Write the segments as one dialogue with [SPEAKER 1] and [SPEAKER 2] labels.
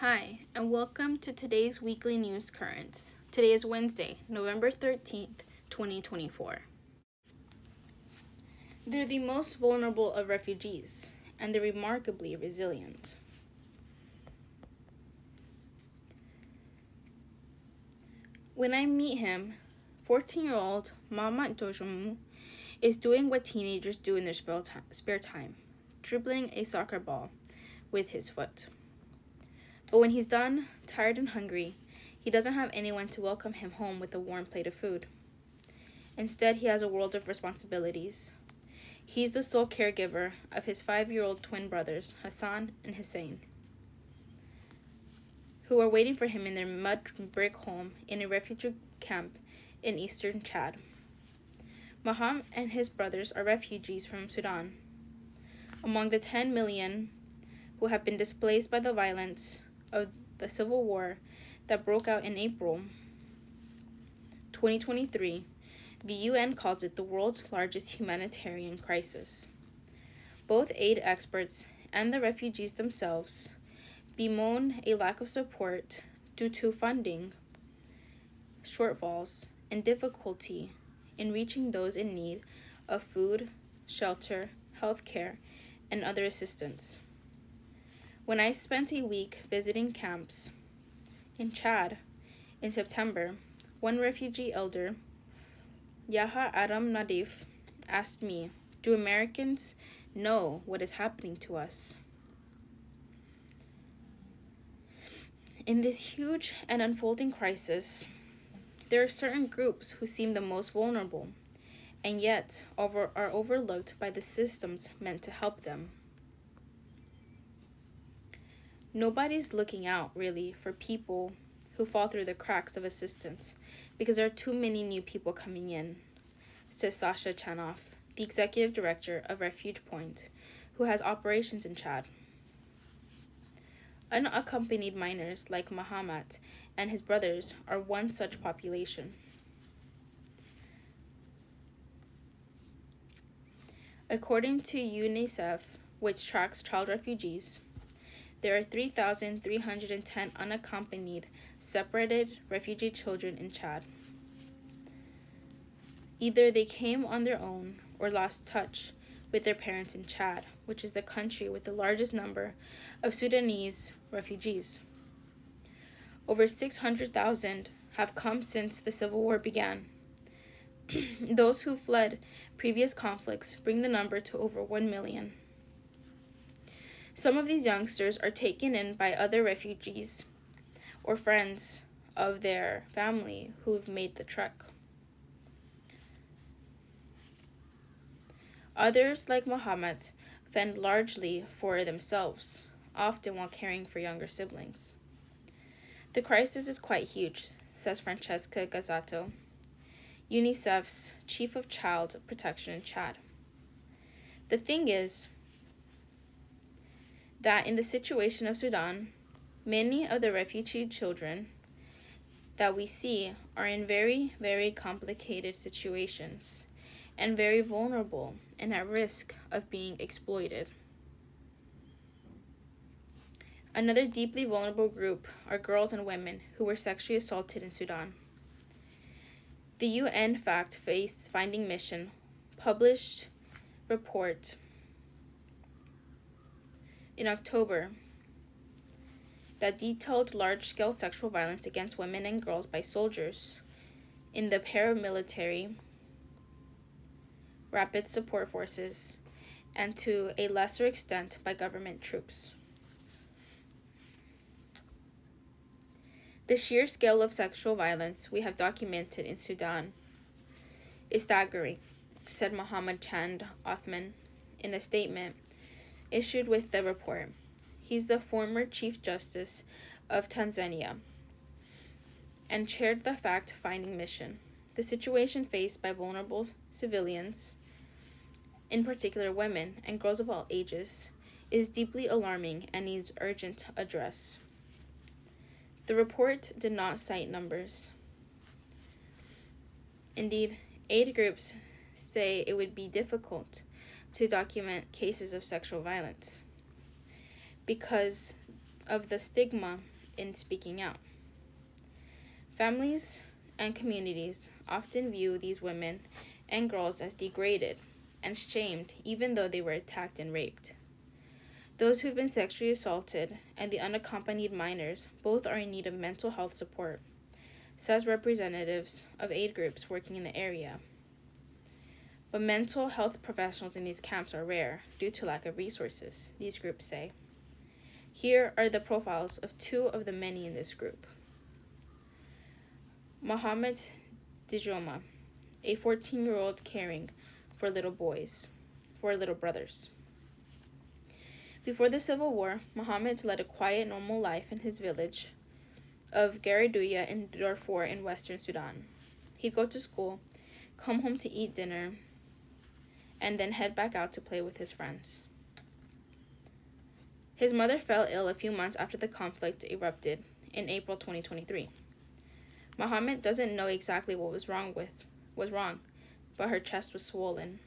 [SPEAKER 1] Hi, and welcome to today's weekly news currents. Today is Wednesday, November 13th, 2024. They're the most vulnerable of refugees, and they're remarkably resilient. When I meet him, 14-year-old Mamat Dojomu is doing what teenagers do in their spare time, dribbling a soccer ball with his foot. But when he's done, tired and hungry, he doesn't have anyone to welcome him home with a warm plate of food. Instead, he has a world of responsibilities. He's the sole caregiver of his 5-year-old twin brothers, Hassan and Hussein, who are waiting for him in their mud brick home in a refugee camp in eastern Chad. Maham and his brothers are refugees from Sudan, among the 10 million who have been displaced by the violence of the civil war that broke out in April 2023. The UN calls it the world's largest humanitarian crisis. Both aid experts and the refugees themselves bemoan a lack of support due to funding shortfalls and difficulty in reaching those in need of food, shelter, health care, and other assistance. When I spent a week visiting camps in Chad in September, one refugee elder, Yaha Adam Nadif, asked me, "Do Americans know what is happening to us?" In this huge and unfolding crisis, there are certain groups who seem the most vulnerable and yet are overlooked by the systems meant to help them. Nobody's looking out, really, for people who fall through the cracks of assistance because there are too many new people coming in, says Sasha Chanoff, the executive director of Refuge Point, who has operations in Chad. Unaccompanied minors like Mahamat and his brothers are one such population. According to UNICEF, which tracks child refugees, there are 3,310 unaccompanied, separated refugee children in Chad. Either they came on their own or lost touch with their parents in Chad, which is the country with the largest number of Sudanese refugees. Over 600,000 have come since the civil war began. Those who fled previous conflicts bring the number to over 1 million. Some of these youngsters are taken in by other refugees or friends of their family who've made the trek. Others, like Muhammad, fend largely for themselves, often while caring for younger siblings. The crisis is quite huge, says Francesca Gazzato, UNICEF's Chief of Child Protection in Chad. The thing is that in the situation of Sudan, many of the refugee children that we see are in very, very complicated situations and very vulnerable and at risk of being exploited. Another deeply vulnerable group are girls and women who were sexually assaulted in Sudan. The UN Fact-Finding Mission published report in October that detailed large-scale sexual violence against women and girls by soldiers in the paramilitary rapid support forces and to a lesser extent by government troops. The sheer scale of sexual violence we have documented in Sudan is staggering, said Mohammed Chand Othman in a statement issued with the report. He's the former Chief Justice of Tanzania and chaired the fact-finding mission. The situation faced by vulnerable civilians, in particular women and girls of all ages, is deeply alarming and needs urgent address. The report did not cite numbers. Indeed, aid groups say it would be difficult to document cases of sexual violence because of the stigma in speaking out. Families and communities often view these women and girls as degraded and shamed even though they were attacked and raped. Those who've been sexually assaulted and the unaccompanied minors both are in need of mental health support, says representatives of aid groups working in the area. But mental health professionals in these camps are rare due to lack of resources, these groups say. Here are the profiles of two of the many in this group. Mohammed Dijoma, a 14-year-old caring for little brothers. Before the Civil War, Mohammed led a quiet, normal life in his village of Garidouya in Darfur in western Sudan. He'd go to school, come home to eat dinner, and then head back out to play with his friends. His mother fell ill a few months after the conflict erupted in April 2023. Mohammed doesn't know exactly what was wrong, but her chest was swollen.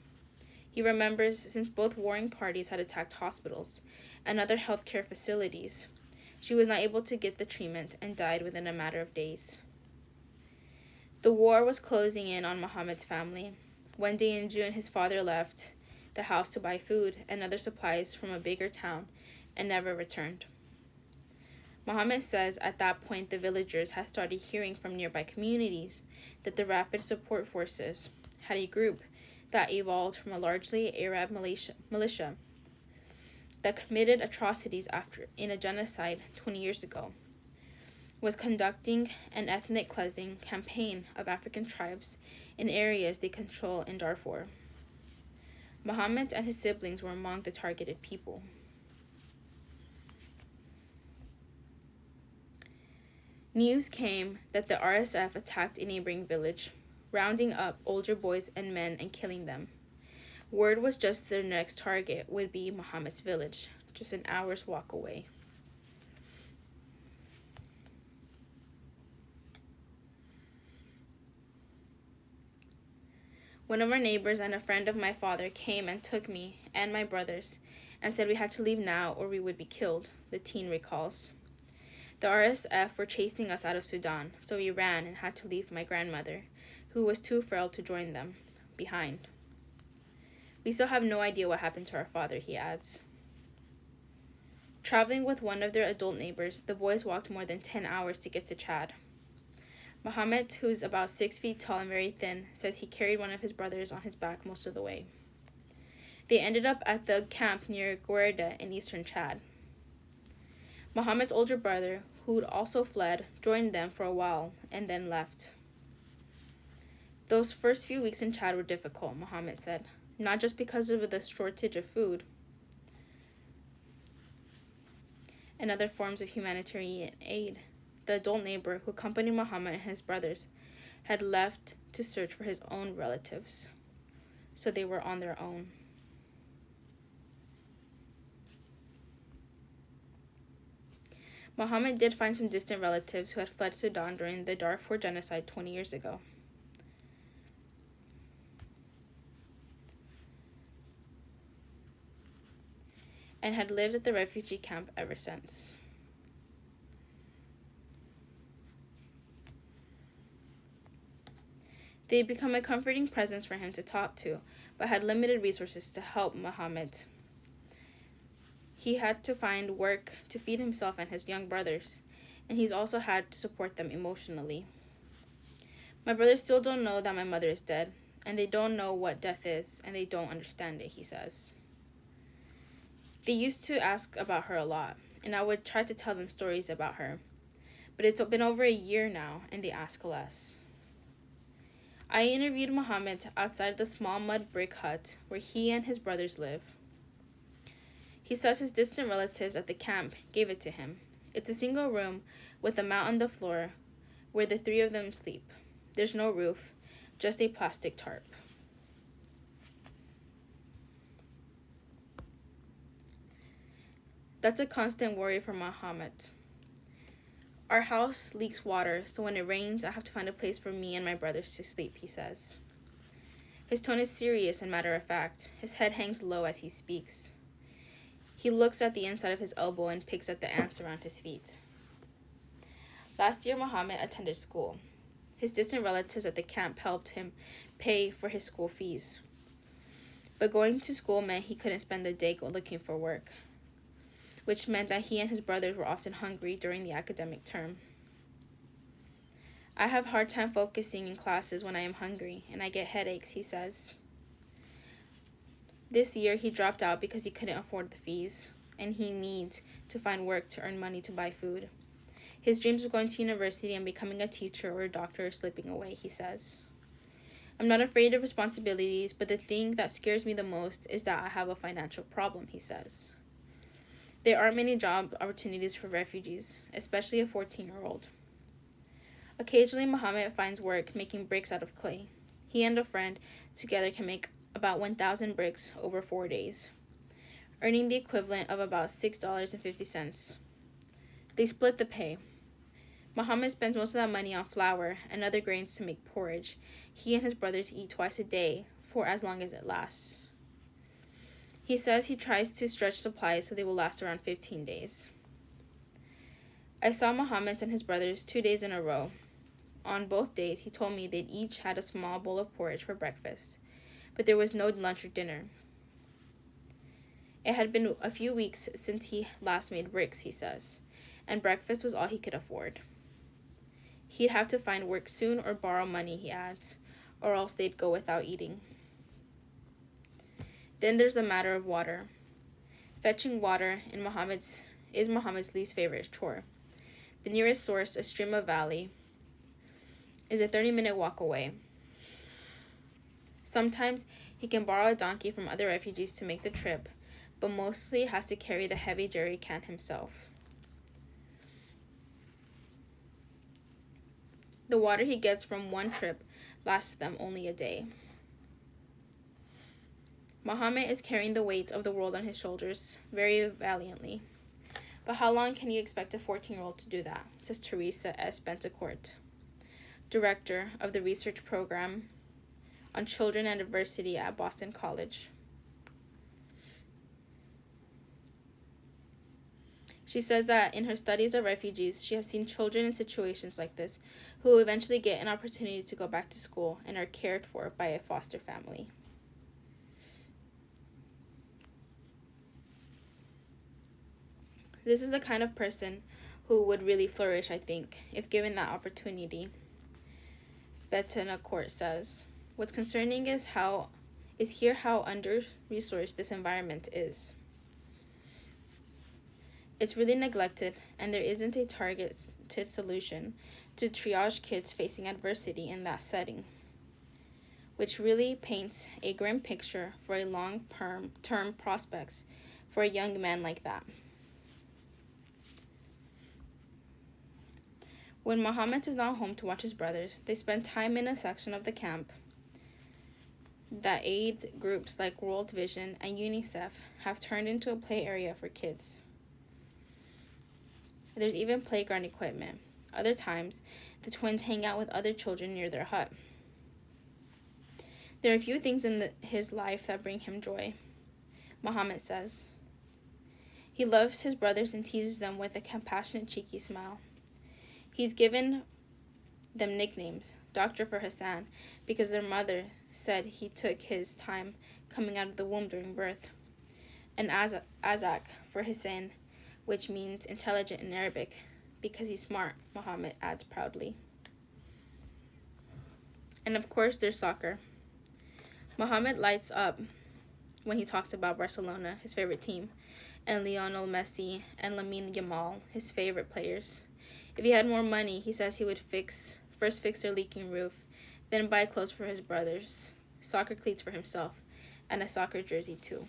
[SPEAKER 1] He remembers since both warring parties had attacked hospitals and other healthcare facilities, she was not able to get the treatment and died within a matter of days. The war was closing in on Mohammed's family. One day in June, his father left the house to buy food and other supplies from a bigger town and never returned. Mohammed says at that point the villagers had started hearing from nearby communities that the Rapid Support Forces had a group that evolved from a largely Arab militia that committed atrocities in a genocide 20 years ago, was conducting an ethnic cleansing campaign of African tribes in areas they control in Darfur. Mohammed and his siblings were among the targeted people. News came that the RSF attacked a neighboring village, rounding up older boys and men and killing them. Word was just their next target would be Mohammed's village, just an hour's walk away. One of our neighbors and a friend of my father came and took me and my brothers and said we had to leave now or we would be killed, the teen recalls. The RSF were chasing us out of Sudan, so we ran and had to leave my grandmother, who was too frail to join them, behind. We still have no idea what happened to our father, he adds. Traveling with one of their adult neighbors, the boys walked more than 10 hours to get to Chad. Mohammed, who's about 6 feet tall and very thin, says he carried one of his brothers on his back most of the way. They ended up at the camp near Guerda in eastern Chad. Mohammed's older brother, who'd also fled, joined them for a while and then left. Those first few weeks in Chad were difficult, Mohammed said, not just because of the shortage of food and other forms of humanitarian aid. The adult neighbor who accompanied Mohammed and his brothers had left to search for his own relatives, so they were on their own. Mohammed did find some distant relatives who had fled Sudan during the Darfur genocide 20 years ago. And had lived at the refugee camp ever since. They had become a comforting presence for him to talk to, but had limited resources to help Mohammed. He had to find work to feed himself and his young brothers, and he's also had to support them emotionally. My brothers still don't know that my mother is dead, and they don't know what death is, and they don't understand it, he says. They used to ask about her a lot, and I would try to tell them stories about her, but it's been over a year now, and they ask less. I interviewed Mohammed outside the small mud brick hut where he and his brothers live. He says his distant relatives at the camp gave it to him. It's a single room with a mat on the floor where the three of them sleep. There's no roof, just a plastic tarp. That's a constant worry for Mohammed. Our house leaks water, so when it rains, I have to find a place for me and my brothers to sleep, he says. His tone is serious and matter of fact. His head hangs low as he speaks. He looks at the inside of his elbow and picks at the ants around his feet. Last year, Mohammed attended school. His distant relatives at the camp helped him pay for his school fees. But going to school meant he couldn't spend the day looking for work, which meant that he and his brothers were often hungry during the academic term. I have a hard time focusing in classes when I am hungry, and I get headaches, he says. This year, he dropped out because he couldn't afford the fees, and he needs to find work to earn money to buy food. His dreams of going to university and becoming a teacher or a doctor are slipping away, he says. I'm not afraid of responsibilities, but the thing that scares me the most is that I have a financial problem, he says. There aren't many job opportunities for refugees, especially a 14-year-old. Occasionally, Mohammed finds work making bricks out of clay. He and a friend together can make about 1,000 bricks over 4 days, earning the equivalent of about $6.50. They split the pay. Mohammed spends most of that money on flour and other grains to make porridge. He and his brothers eat twice a day for as long as it lasts. He says he tries to stretch supplies so they will last around 15 days. I saw Mohammed and his brothers 2 days in a row. On both days, he told me they'd each had a small bowl of porridge for breakfast, but there was no lunch or dinner. It had been a few weeks since he last made bricks, he says, and breakfast was all he could afford. He'd have to find work soon or borrow money, he adds, or else they'd go without eating. Then there's the matter of water. Fetching water is Muhammad's least favorite chore. The nearest source, a stream or valley, is a 30-minute walk away. Sometimes he can borrow a donkey from other refugees to make the trip, but mostly has to carry the heavy jerry can himself. The water he gets from one trip lasts them only a day. Mohammed is carrying the weight of the world on his shoulders very valiantly. But how long can you expect a 14-year-old to do that, says Teresa S. Bentecourt, director of the research program on children and diversity at Boston College. She says that in her studies of refugees, she has seen children in situations like this who eventually get an opportunity to go back to school and are cared for by a foster family. This is the kind of person who would really flourish, I think, if given that opportunity, Bentecourt says. What's concerning is how under-resourced this environment is. It's really neglected, and there isn't a targeted solution to triage kids facing adversity in that setting, which really paints a grim picture for a long-term prospects for a young man like that. When Mohammed is not home to watch his brothers, they spend time in a section of the camp that aid groups like World Vision and UNICEF have turned into a play area for kids. There's even playground equipment. Other times, the twins hang out with other children near their hut. There are a few things in his life that bring him joy, Mohammed says. He loves his brothers and teases them with a compassionate, cheeky smile. He's given them nicknames, Doctor for Hassan, because their mother said he took his time coming out of the womb during birth, and Azak for Hussein, which means intelligent in Arabic, because he's smart, Mohammed adds proudly. And of course, there's soccer. Mohammed lights up when he talks about Barcelona, his favorite team, and Lionel Messi and Lamine Yamal, his favorite players. If he had more money, he says he would first fix their leaking roof, then buy clothes for his brothers, soccer cleats for himself, and a soccer jersey too.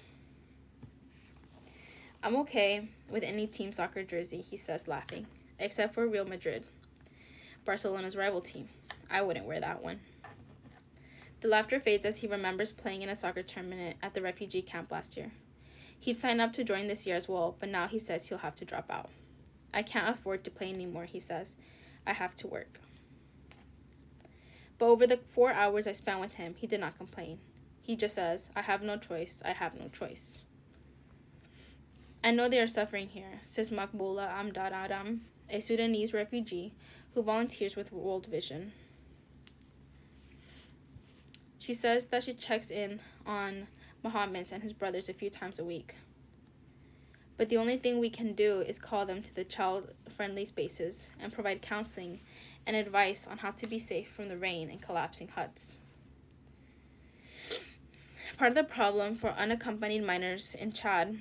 [SPEAKER 1] I'm okay with any team soccer jersey, he says, laughing, except for Real Madrid, Barcelona's rival team. I wouldn't wear that one. The laughter fades as he remembers playing in a soccer tournament at the refugee camp last year. He'd sign up to join this year as well, but now he says he'll have to drop out. I can't afford to play anymore, he says. I have to work. But over the 4 hours I spent with him, he did not complain. He just says, I have no choice, I have no choice. I know they are suffering here, says Makbula Amdad Adam, a Sudanese refugee who volunteers with World Vision. She says that she checks in on Mohammed and his brothers a few times a week. But the only thing we can do is call them to the child-friendly spaces and provide counseling and advice on how to be safe from the rain and collapsing huts. Part of the problem for unaccompanied minors in Chad,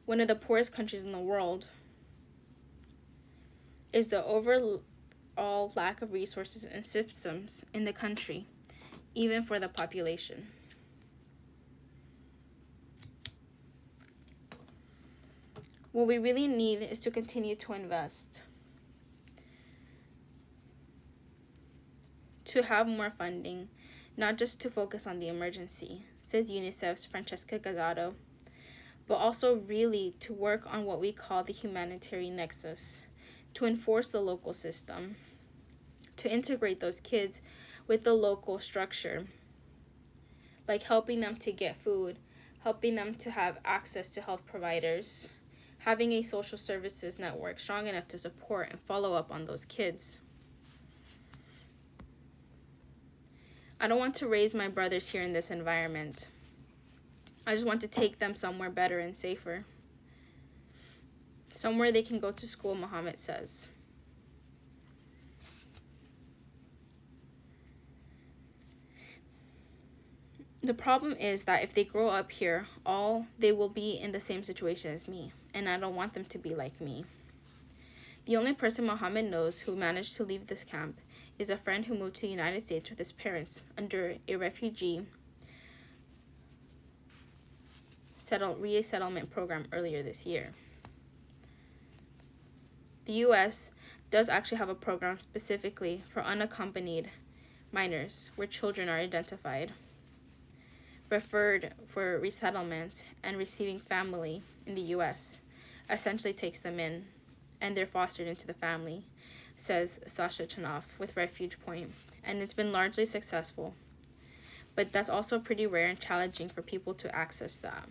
[SPEAKER 1] one of the poorest countries in the world, is the overall lack of resources and systems in the country, even for the population. What we really need is to continue to invest, to have more funding, not just to focus on the emergency, says UNICEF's Francesca Gazzaro, but also really to work on what we call the humanitarian nexus, to enforce the local system, to integrate those kids with the local structure, like helping them to get food, helping them to have access to health providers, having a social services network strong enough to support and follow up on those kids. I don't want to raise my brothers here in this environment. I just want to take them somewhere better and safer. Somewhere they can go to school, Mohammed says. The problem is that if they grow up here, they will be in the same situation as me, and I don't want them to be like me. The only person Mohammed knows who managed to leave this camp is a friend who moved to the United States with his parents under a refugee resettlement program earlier this year. The U.S. does actually have a program specifically for unaccompanied minors where children are identified, referred for resettlement, and receiving family in the U.S. essentially takes them in, and they're fostered into the family, says Sasha Chanoff with Refuge Point, and it's been largely successful. But that's also pretty rare and challenging for people to access that.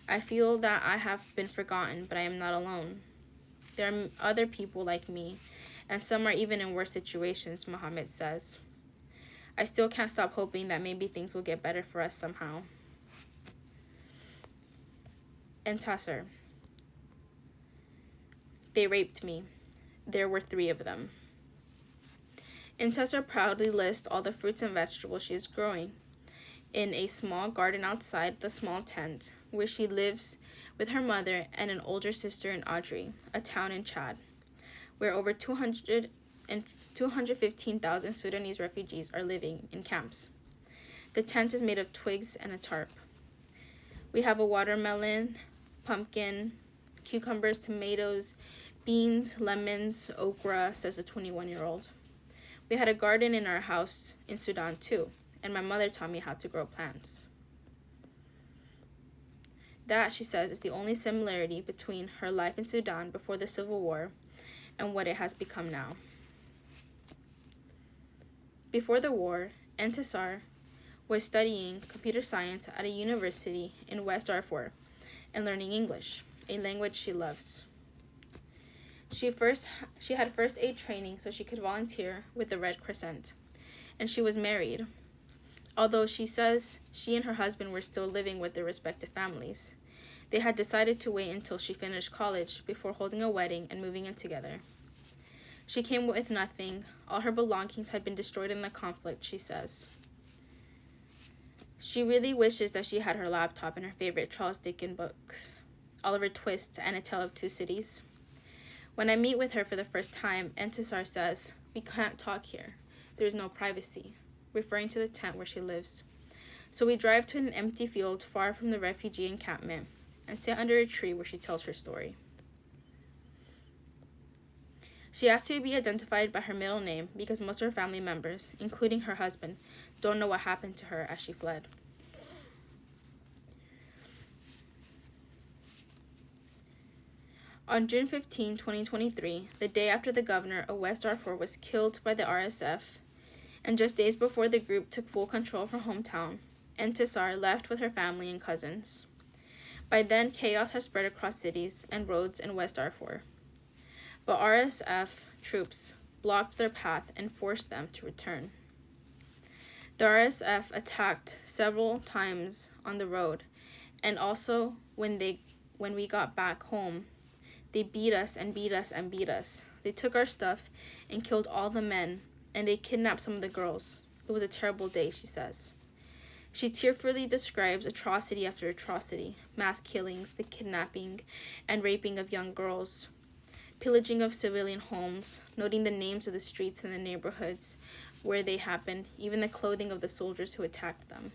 [SPEAKER 1] I feel that I have been forgotten, but I am not alone. There are other people like me, and some are even in worse situations, Mohammed says. I still can't stop hoping that maybe things will get better for us somehow. And Tasser. They raped me. There were 3 of them. Tasser proudly lists all the fruits and vegetables she is growing in a small garden outside the small tent where she lives with her mother and an older sister in Audrey, a town in Chad, where over 215,000 Sudanese refugees are living in camps. The tent is made of twigs and a tarp. We have a watermelon, pumpkin, cucumbers, tomatoes, beans, lemons, okra, says a 21-year-old. We had a garden in our house in Sudan too, and my mother taught me how to grow plants. That, she says, is the only similarity between her life in Sudan before the Civil War and what it has become now. Before the war, Entisar was studying computer science at a university in West Darfur and learning English, a language she loves. She had first aid training so she could volunteer with the Red Crescent, and she was married, although she says she and her husband were still living with their respective families. They had decided to wait until she finished college before holding a wedding and moving in together. She came with nothing. All her belongings had been destroyed in the conflict, she says. She really wishes that she had her laptop and her favorite Charles Dickens books, Oliver Twist, and A Tale of Two Cities. When I meet with her for the first time, Entisar says, "We can't talk here. There's no privacy," referring to the tent where she lives. So we drive to an empty field far from the refugee encampment and sit under a tree where she tells her story. She asked to be identified by her middle name because most of her family members, including her husband, don't know what happened to her as she fled. On June 15, 2023, the day after the governor of West Darfur was killed by the RSF, and just days before the group took full control of her hometown, Entisar left with her family and cousins. By then, chaos had spread across cities and roads in West Darfur. But RSF troops blocked their path and forced them to return. The RSF attacked several times on the road, and also when we got back home, they beat us and beat us and beat us. They took our stuff and killed all the men, and they kidnapped some of the girls. It was a terrible day, she says. She tearfully describes atrocity after atrocity, mass killings, the kidnapping and raping of young girls, pillaging of civilian homes, noting the names of the streets and the neighborhoods where they happened, even the clothing of the soldiers who attacked them.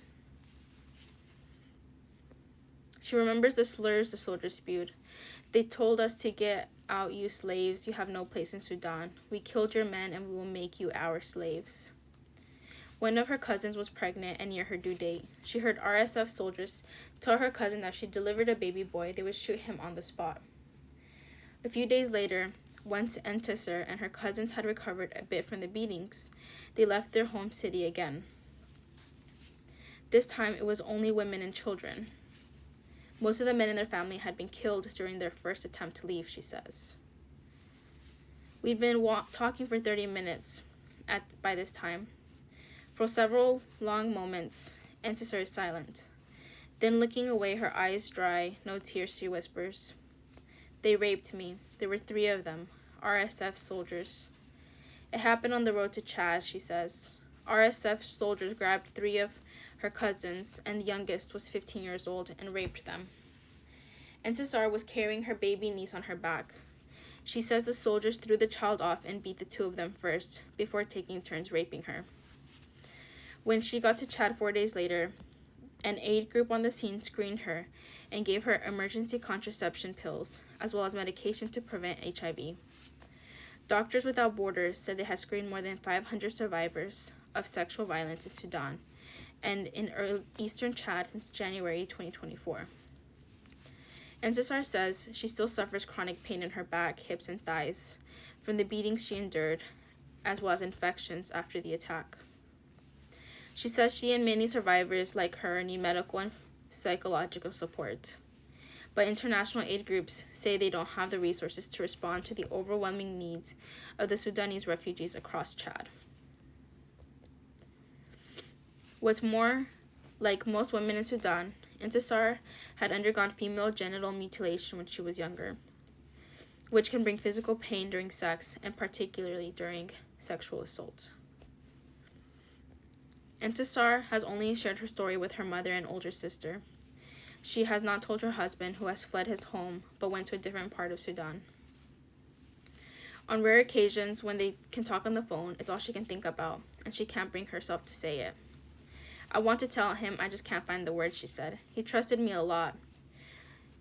[SPEAKER 1] She remembers the slurs the soldiers spewed. They told us to get out, you slaves. You have no place in Sudan. We killed your men and we will make you our slaves. One of her cousins was pregnant and near her due date. She heard RSF soldiers tell her cousin that if she delivered a baby boy, they would shoot him on the spot. A few days later, once Entisar and her cousins had recovered a bit from the beatings, they left their home city again. This time it was only women and children. Most of the men in their family had been killed during their first attempt to leave, she says. We'd been talking for 30 minutes by this time. For several long moments, Entisar is silent. Then looking away, her eyes dry, no tears, she whispers, "They raped me. There were 3 of them, RSF soldiers. It happened on the road to Chad," she says. RSF soldiers grabbed 3 of her cousins, and the youngest was 15 years old, and raped them. Entisar was carrying her baby niece on her back. She says the soldiers threw the child off and beat the 2 of them first, before taking turns raping her. When she got to Chad 4 days later, an aid group on the scene screened her and gave her emergency contraception pills, as well as medication to prevent HIV. Doctors Without Borders said they had screened more than 500 survivors of sexual violence in Sudan and in eastern Chad since January 2024. Entisar says she still suffers chronic pain in her back, hips, and thighs from the beatings she endured, as well as infections after the attack. She says she and many survivors like her need medical and psychological support, but international aid groups say they don't have the resources to respond to the overwhelming needs of the Sudanese refugees across Chad. What's more, like most women in Sudan, Entisar had undergone female genital mutilation when she was younger, which can bring physical pain during sex and particularly during sexual assault. Entisar has only shared her story with her mother and older sister. She has not told her husband, who has fled his home but went to a different part of Sudan. On rare occasions, when they can talk on the phone, it's all she can think about, and she can't bring herself to say it. "I want to tell him, I just can't find the words," she said. "He trusted me a lot,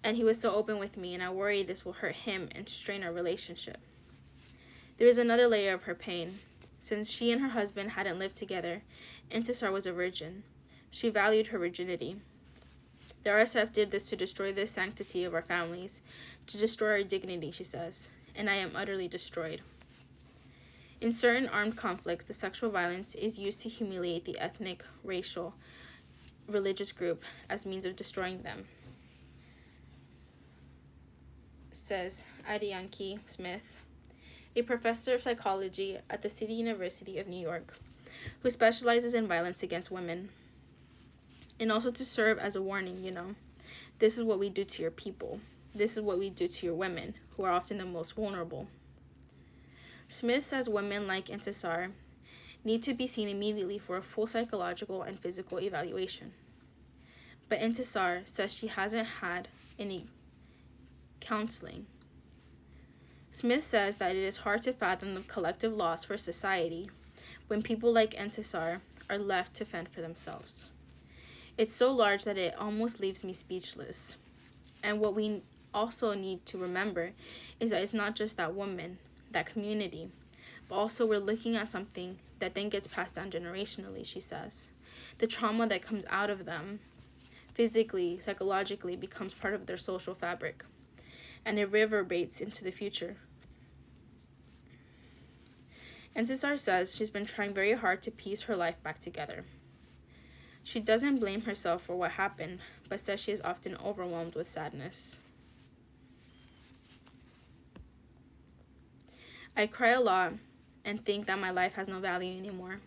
[SPEAKER 1] and he was so open with me, and I worry this will hurt him and strain our relationship." There is another layer of her pain. Since she and her husband hadn't lived together, Entisar was a virgin. She valued her virginity. The RSF did this to destroy the sanctity of our families, to destroy our dignity, she says, and I am utterly destroyed. In certain armed conflicts, the sexual violence is used to humiliate the ethnic, racial, religious group as means of destroying them, says Adianki Smith, a professor of psychology at the City University of New York, who specializes in violence against women. And also to serve as a warning, this is what we do to your people. This is what we do to your women, who are often the most vulnerable. Smith says women like Entisar need to be seen immediately for a full psychological and physical evaluation. But Entisar says she hasn't had any counseling. Smith says that it is hard to fathom the collective loss for society when people like Entisar are left to fend for themselves. It's so large that it almost leaves me speechless. And what we also need to remember is that it's not just that woman, that community, but also we're looking at something that then gets passed down generationally, she says. The trauma that comes out of them, physically, psychologically, becomes part of their social fabric, and it reverberates into the future. Entisar says she's been trying very hard to piece her life back together. She doesn't blame herself for what happened, but says she is often overwhelmed with sadness. I cry a lot and think that my life has no value anymore.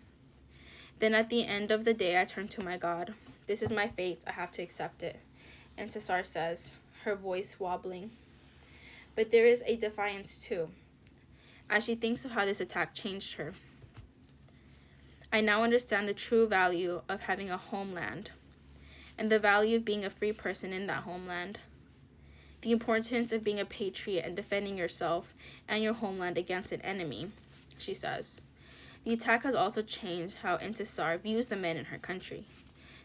[SPEAKER 1] Then at the end of the day, I turn to my God. This is my fate. I have to accept it. Intisar says, her voice wobbling. But there is a defiance too, as she thinks of how this attack changed her. I now understand the true value of having a homeland, and the value of being a free person in that homeland. The importance of being a patriot and defending yourself and your homeland against an enemy, she says. The attack has also changed how Intisar views the men in her country.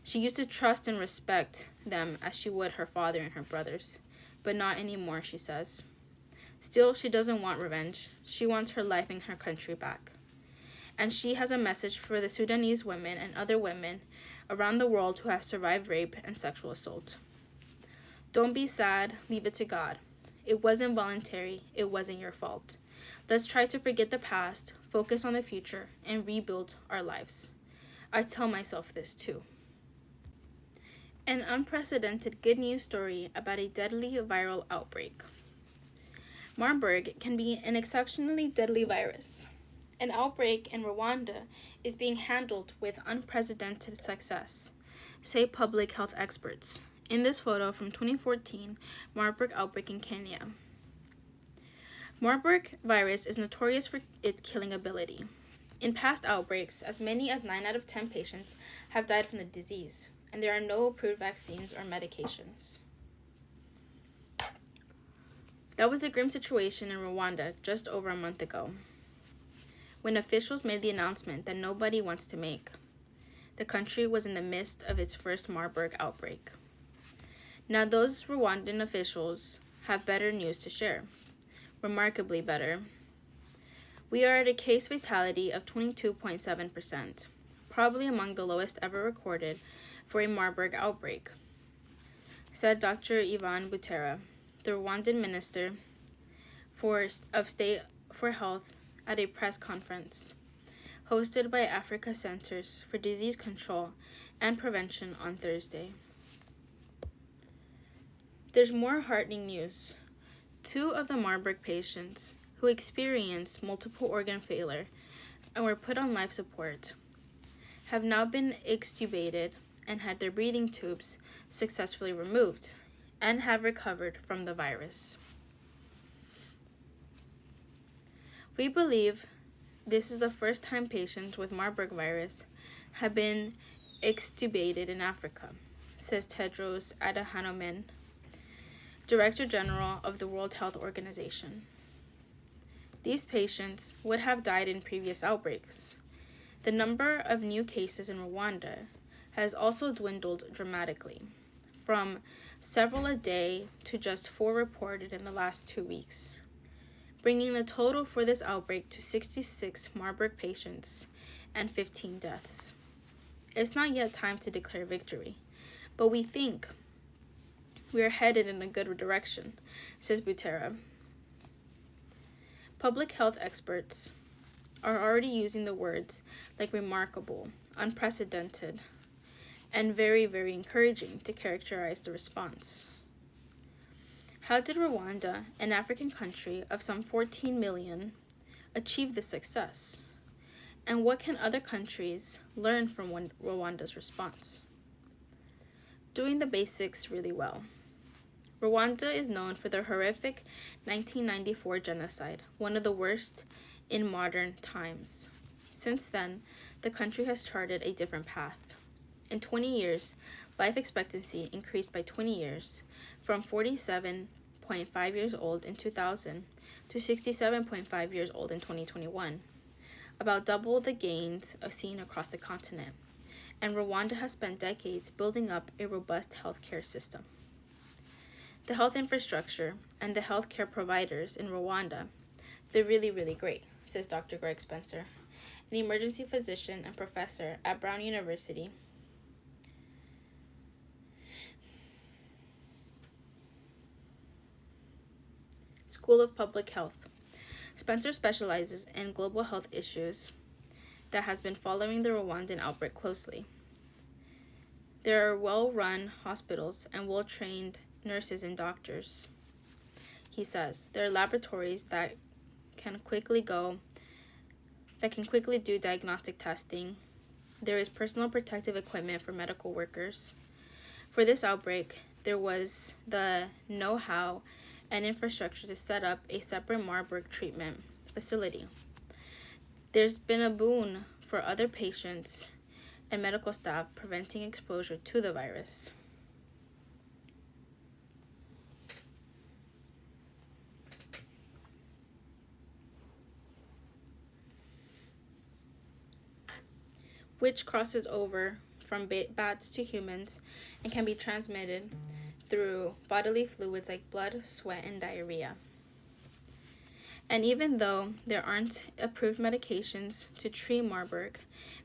[SPEAKER 1] She used to trust and respect them as she would her father and her brothers, but not anymore, she says. Still, she doesn't want revenge. She wants her life in her country back. And she has a message for the Sudanese women and other women around the world who have survived rape and sexual assault. Don't be sad, leave it to God. It wasn't voluntary, it wasn't your fault. Let's try to forget the past, focus on the future, and rebuild our lives. I tell myself this too. An unprecedented good news story about a deadly viral outbreak. Marburg can be an exceptionally deadly virus. An outbreak in Rwanda is being handled with unprecedented success, say public health experts. In this photo from 2014 Marburg outbreak in Kenya. Marburg virus is notorious for its killing ability. In past outbreaks, as many as 9 out of 10 patients have died from the disease, and there are no approved vaccines or medications. That was the grim situation in Rwanda just over a month ago, when officials made the announcement that nobody wants to make. The country was in the midst of its first Marburg outbreak. Now those Rwandan officials have better news to share. Remarkably better. We are at a case fatality of 22.7%, probably among the lowest ever recorded for a Marburg outbreak, said Dr. Ivan Butera, the Rwandan Minister of State for Health, at a press conference hosted by Africa Centers for Disease Control and Prevention on Thursday. There's more heartening news. 2 of the Marburg patients who experienced multiple organ failure and were put on life support have now been extubated and had their breathing tubes successfully removed and have recovered from the virus. We believe this is the first time patients with Marburg virus have been extubated in Africa, says Tedros Adhanom, Director General of the World Health Organization. These patients would have died in previous outbreaks. The number of new cases in Rwanda has also dwindled dramatically, from several a day to just 4 reported in the last 2 weeks, bringing the total for this outbreak to 66 Marburg patients and 15 deaths. It's not yet time to declare victory, but we think we are headed in a good direction, says Butera. Public health experts are already using the words like remarkable, unprecedented, and very, very encouraging to characterize the response. How did Rwanda, an African country of some 14 million, achieve this success? And what can other countries learn from Rwanda's response? Doing the basics really well. Rwanda is known for the horrific 1994 genocide, one of the worst in modern times. Since then, the country has charted a different path. In 20 years, life expectancy increased by 20 years, from 47.5 years old in 2000 to 67.5 years old in 2021, about double the gains seen across the continent. And Rwanda has spent decades building up a robust healthcare system. The health infrastructure and the healthcare providers in Rwanda, they're really, really great, says Dr. Greg Spencer, an emergency physician and professor at Brown University. School of Public Health. Spencer specializes in global health issues that has been following the Rwandan outbreak closely. There are well-run hospitals and well-trained nurses and doctors. He says there are laboratories that can quickly do diagnostic testing. There is personal protective equipment for medical workers. For this outbreak, there was the know-how and infrastructure to set up a separate Marburg treatment facility. There's been a boon for other patients and medical staff preventing exposure to the virus. Which crosses over from bats to humans and can be transmitted through bodily fluids like blood, sweat, and diarrhea. And even though there aren't approved medications to treat Marburg,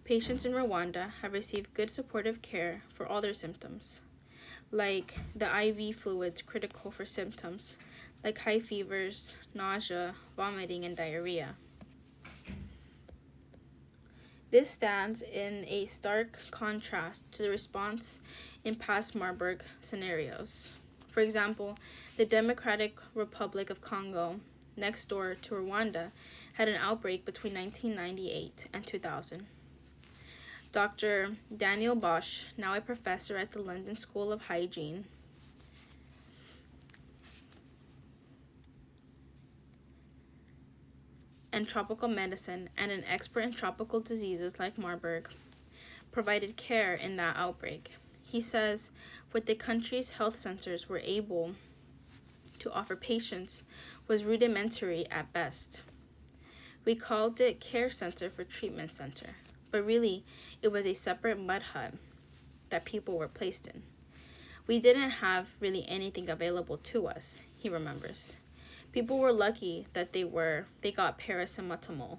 [SPEAKER 1] patients in Rwanda have received good supportive care for all their symptoms, like the IV fluids critical for symptoms like high fevers, nausea, vomiting, and diarrhea. This stands in a stark contrast to the response in past Marburg scenarios. For example, the Democratic Republic of Congo, next door to Rwanda, had an outbreak between 1998 and 2000. Dr. Daniel Bosch, now a professor at the London School of Hygiene, and tropical medicine and an expert in tropical diseases like Marburg, provided care in that outbreak. He says what the country's health centers were able to offer patients was rudimentary at best. We called it care center for treatment center, but really it was a separate mud hut that people were placed in. We didn't have really anything available to us, he remembers. People were lucky that they got paracetamol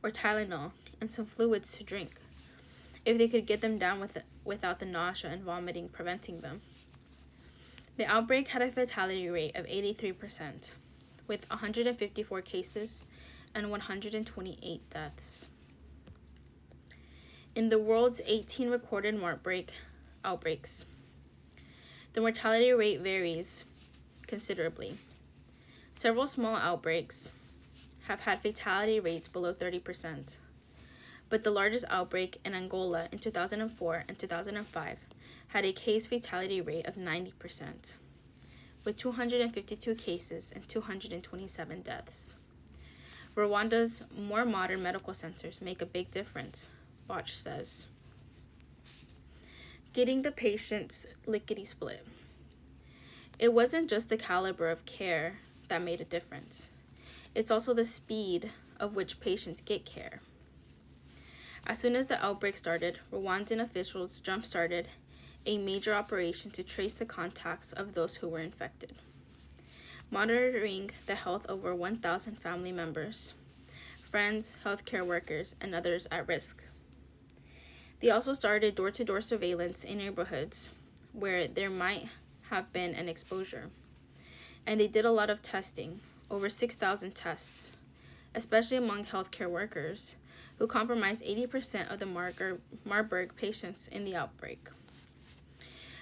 [SPEAKER 1] or Tylenol and some fluids to drink, if they could get them down without the nausea and vomiting preventing them. The outbreak had a fatality rate of 83%, with 154 cases and 128 deaths. In the world's 18 recorded Marburg outbreaks, the mortality rate varies considerably. Several small outbreaks have had fatality rates below 30%, but the largest outbreak in Angola in 2004 and 2005 had a case fatality rate of 90%, with 252 cases and 227 deaths. Rwanda's more modern medical centers make a big difference, Bosch says. Getting the patients lickety-split. It wasn't just the caliber of care that made a difference. It's also the speed of which patients get care. As soon as the outbreak started, Rwandan officials jump-started a major operation to trace the contacts of those who were infected, monitoring the health of over 1,000 family members, friends, healthcare workers, and others at risk. They also started door-to-door surveillance in neighborhoods where there might have been an exposure. And they did a lot of testing, over 6,000 tests, especially among healthcare workers, who comprised 80% of the Marburg patients in the outbreak.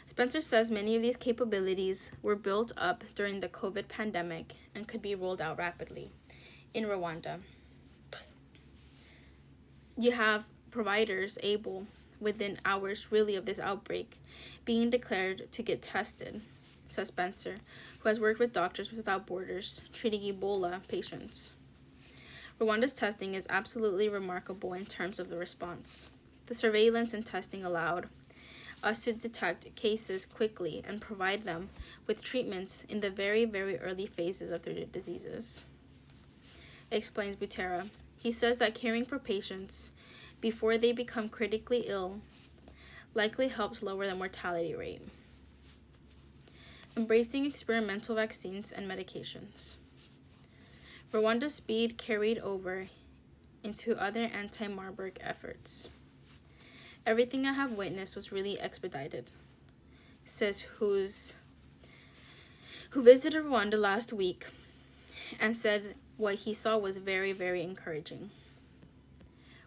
[SPEAKER 1] Spencer says many of these capabilities were built up during the COVID pandemic and could be rolled out rapidly in Rwanda. You have providers able, within hours really of this outbreak, being declared to get tested, says Spencer, who has worked with Doctors Without Borders treating Ebola patients. Rwanda's testing is absolutely remarkable in terms of the response. The surveillance and testing allowed us to detect cases quickly and provide them with treatments in the very, very early phases of their diseases, explains Butera. He says that caring for patients before they become critically ill likely helps lower the mortality rate. Embracing experimental vaccines and medications. Rwanda's speed carried over into other anti-Marburg efforts. Everything I have witnessed was really expedited, says who visited Rwanda last week and said what he saw was very, very encouraging.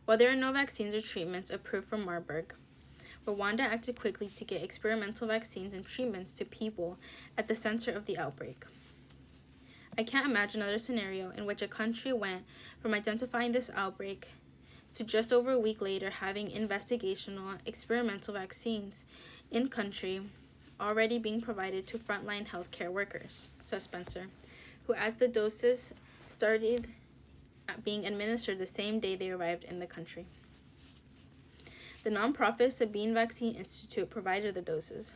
[SPEAKER 1] While there are no vaccines or treatments approved for Marburg, Rwanda acted quickly to get experimental vaccines and treatments to people at the center of the outbreak. I can't imagine another scenario in which a country went from identifying this outbreak to just over a week later having investigational experimental vaccines in country already being provided to frontline healthcare workers, says Spencer, who adds the doses started being administered the same day they arrived in the country. The nonprofit Sabine Vaccine Institute provided the doses,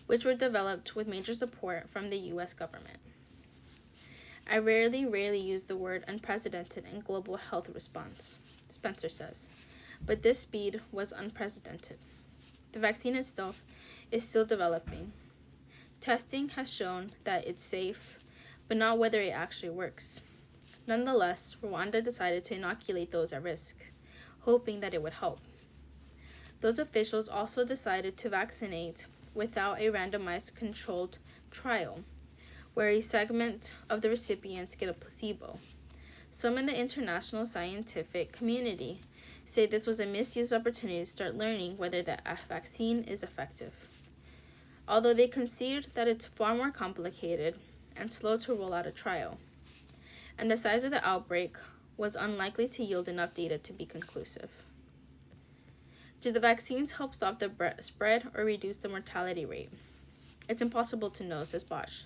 [SPEAKER 1] which were developed with major support from the U.S. government. I rarely use the word unprecedented in global health response, Spencer says, but this speed was unprecedented. The vaccine itself is still developing. Testing has shown that it's safe, but not whether it actually works. Nonetheless, Rwanda decided to inoculate those at risk, hoping that it would help. Those officials also decided to vaccinate without a randomized controlled trial, where a segment of the recipients get a placebo. Some in the international scientific community say this was a misused opportunity to start learning whether the vaccine is effective, although they concede that it's far more complicated and slow to roll out a trial, and the size of the outbreak was unlikely to yield enough data to be conclusive. Do the vaccines help stop the spread or reduce the mortality rate? It's impossible to know, says Bosch.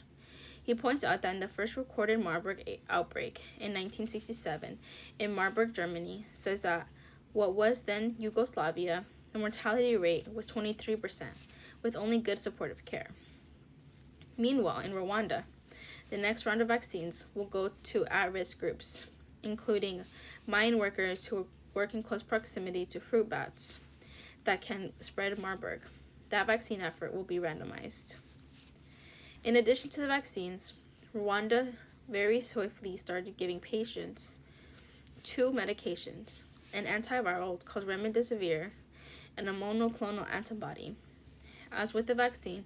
[SPEAKER 1] He points out that in the first recorded Marburg outbreak in 1967 in Marburg, Germany, says that what was then Yugoslavia, the mortality rate was 23%, with only good supportive care. Meanwhile, in Rwanda, the next round of vaccines will go to at-risk groups, including mine workers who work in close proximity to fruit bats that can spread Marburg. That vaccine effort will be randomized. In addition to the vaccines, Rwanda very swiftly started giving patients two medications, an antiviral called remdesivir and a monoclonal antibody. As with the vaccine,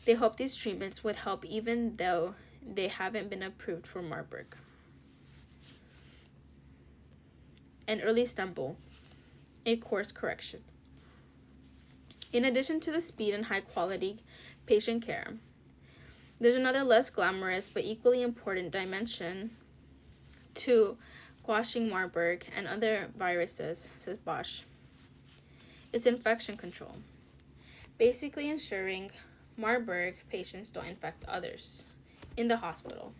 [SPEAKER 1] they hope these treatments would help even though they haven't been approved for Marburg. And early Istanbul, a course correction. In addition to the speed and high quality patient care, there's another less glamorous but equally important dimension to quashing Marburg and other viruses, says Bosch. It's infection control, basically ensuring Marburg patients don't infect others in the hospital.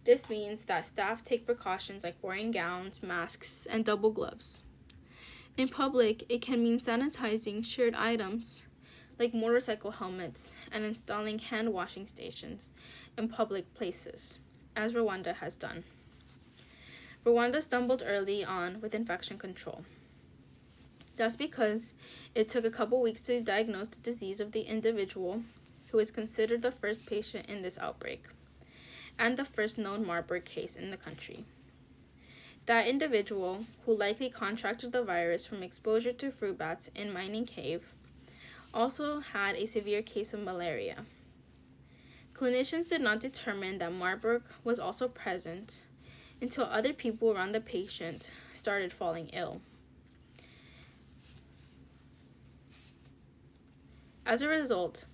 [SPEAKER 1] This means that staff take precautions like wearing gowns, masks, and double gloves. In public, it can mean sanitizing shared items like motorcycle helmets and installing hand washing stations in public places, as Rwanda has done. Rwanda stumbled early on with infection control. That's because it took a couple weeks to diagnose the disease of the individual who is considered the first patient in this outbreak, and the first known Marburg case in the country. That individual, who likely contracted the virus from exposure to fruit bats in Mining Cave, also had a severe case of malaria. Clinicians did not determine that Marburg was also present until other people around the patient started falling ill. As a result,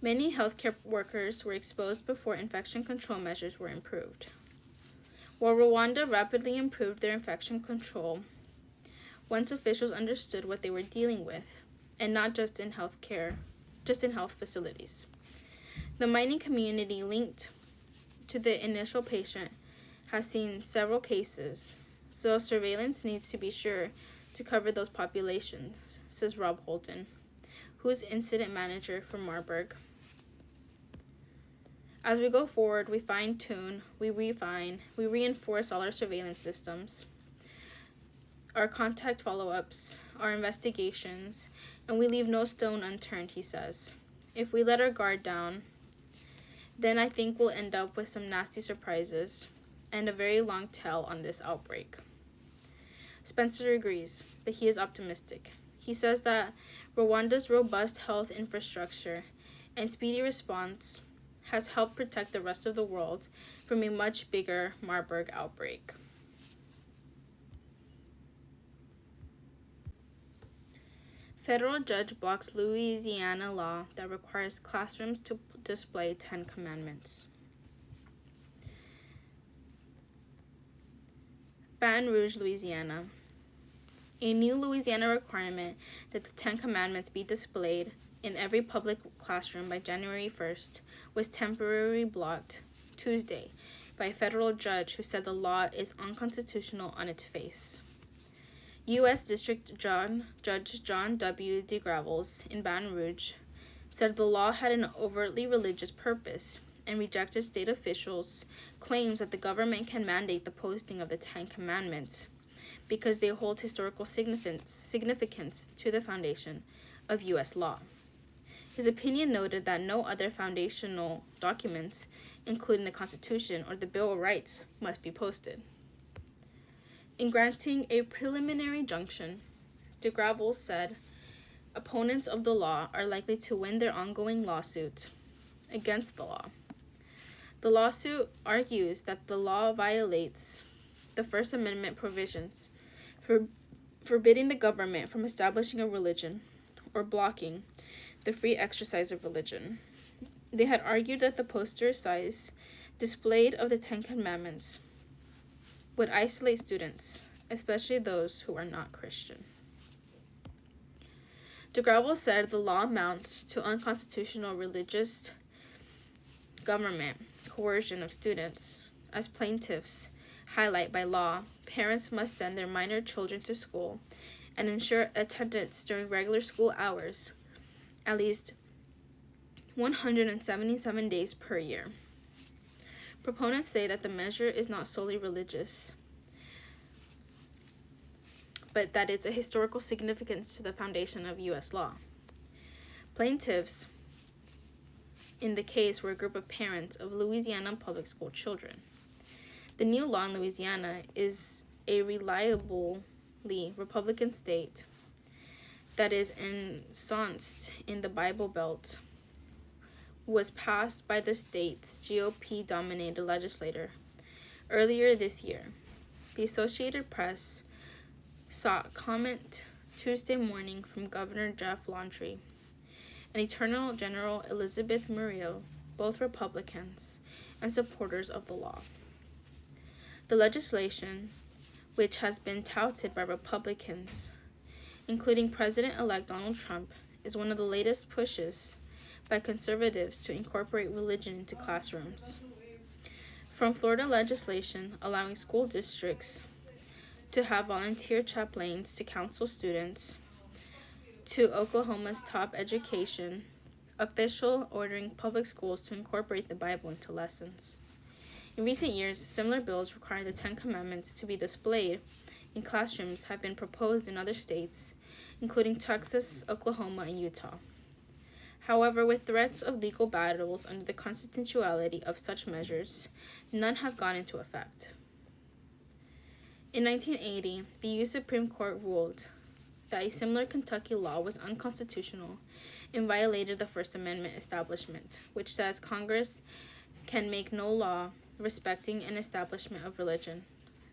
[SPEAKER 1] many healthcare workers were exposed before infection control measures were improved. While Rwanda rapidly improved their infection control, once officials understood what they were dealing with, and not just in health facilities. The mining community linked to the initial patient has seen several cases, so surveillance needs to be sure to cover those populations, says Rob Holton, who is incident manager for Marburg. As we go forward, we fine-tune, we refine, we reinforce all our surveillance systems, our contact follow-ups, our investigations, and we leave no stone unturned, he says. If we let our guard down, then I think we'll end up with some nasty surprises and a very long tail on this outbreak. Spencer agrees, but he is optimistic. He says that Rwanda's robust health infrastructure and speedy response has helped protect the rest of the world from a much bigger Marburg outbreak. Federal judge blocks Louisiana law that requires classrooms to display 10 Commandments. Baton Rouge, Louisiana. A new Louisiana requirement that the 10 Commandments be displayed in every public classroom by January 1st was temporarily blocked Tuesday by a federal judge who said the law is unconstitutional on its face. U.S. District Judge John W. DeGravels in Baton Rouge said the law had an overtly religious purpose and rejected state officials' claims that the government can mandate the posting of the 10 Commandments because they hold historical significance to the foundation of U.S. law. His opinion noted that no other foundational documents, including the Constitution or the Bill of Rights, must be posted. In granting a preliminary injunction, DeGravels said opponents of the law are likely to win their ongoing lawsuit against the law. The lawsuit argues that the law violates the First Amendment provisions forbidding the government from establishing a religion or blocking the free exercise of religion. They had argued that the poster size displayed of the 10 Commandments would isolate students, especially those who are not Christian. DeGravels said the law amounts to unconstitutional religious government coercion of students. As plaintiffs highlight by law, parents must send their minor children to school and ensure attendance during regular school hours at least 177 days per year. Proponents say that the measure is not solely religious, but that it's a historical significance to the foundation of U.S. law. Plaintiffs in the case were a group of parents of Louisiana public school children. The new law in Louisiana is a reliably Republican state that is ensconced in the Bible Belt, was passed by the state's GOP-dominated legislature earlier this year. The Associated Press sought comment Tuesday morning from Governor Jeff Laundrie and Attorney General Elizabeth Murrill, both Republicans and supporters of the law. The legislation, which has been touted by Republicans, including President-elect Donald Trump, is one of the latest pushes by conservatives to incorporate religion into classrooms. From Florida legislation allowing school districts to have volunteer chaplains to counsel students, to Oklahoma's top education official ordering public schools to incorporate the Bible into lessons. In recent years, similar bills requiring the 10 Commandments to be displayed in classrooms have been proposed in other states, including Texas, Oklahoma, and Utah. However, with threats of legal battles under the constitutionality of such measures, none have gone into effect. In 1980, the U.S. Supreme Court ruled that a similar Kentucky law was unconstitutional and violated the First Amendment establishment, which says Congress can make no law respecting an establishment of religion.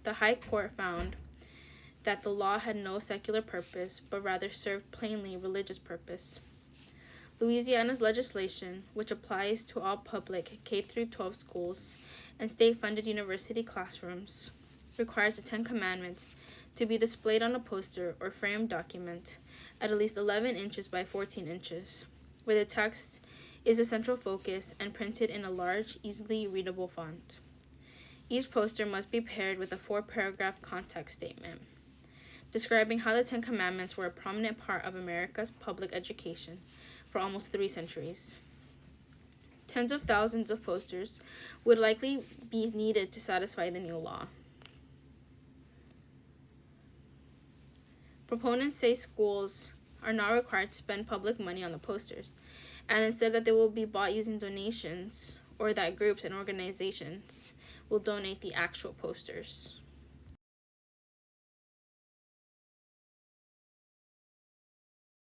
[SPEAKER 1] The High Court found that the law had no secular purpose, but rather served plainly religious purpose. Louisiana's legislation, which applies to all public K-12 schools and state-funded university classrooms, requires the 10 Commandments to be displayed on a poster or framed document at least 11 inches by 14 inches, where the text is the central focus and printed in a large, easily readable font. Each poster must be paired with a 4-paragraph context statement, describing how the 10 Commandments were a prominent part of America's public education for almost 3 centuries. Tens of thousands of posters would likely be needed to satisfy the new law. Proponents say schools are not required to spend public money on the posters, and instead that they will be bought using donations, or that groups and organizations will donate the actual posters.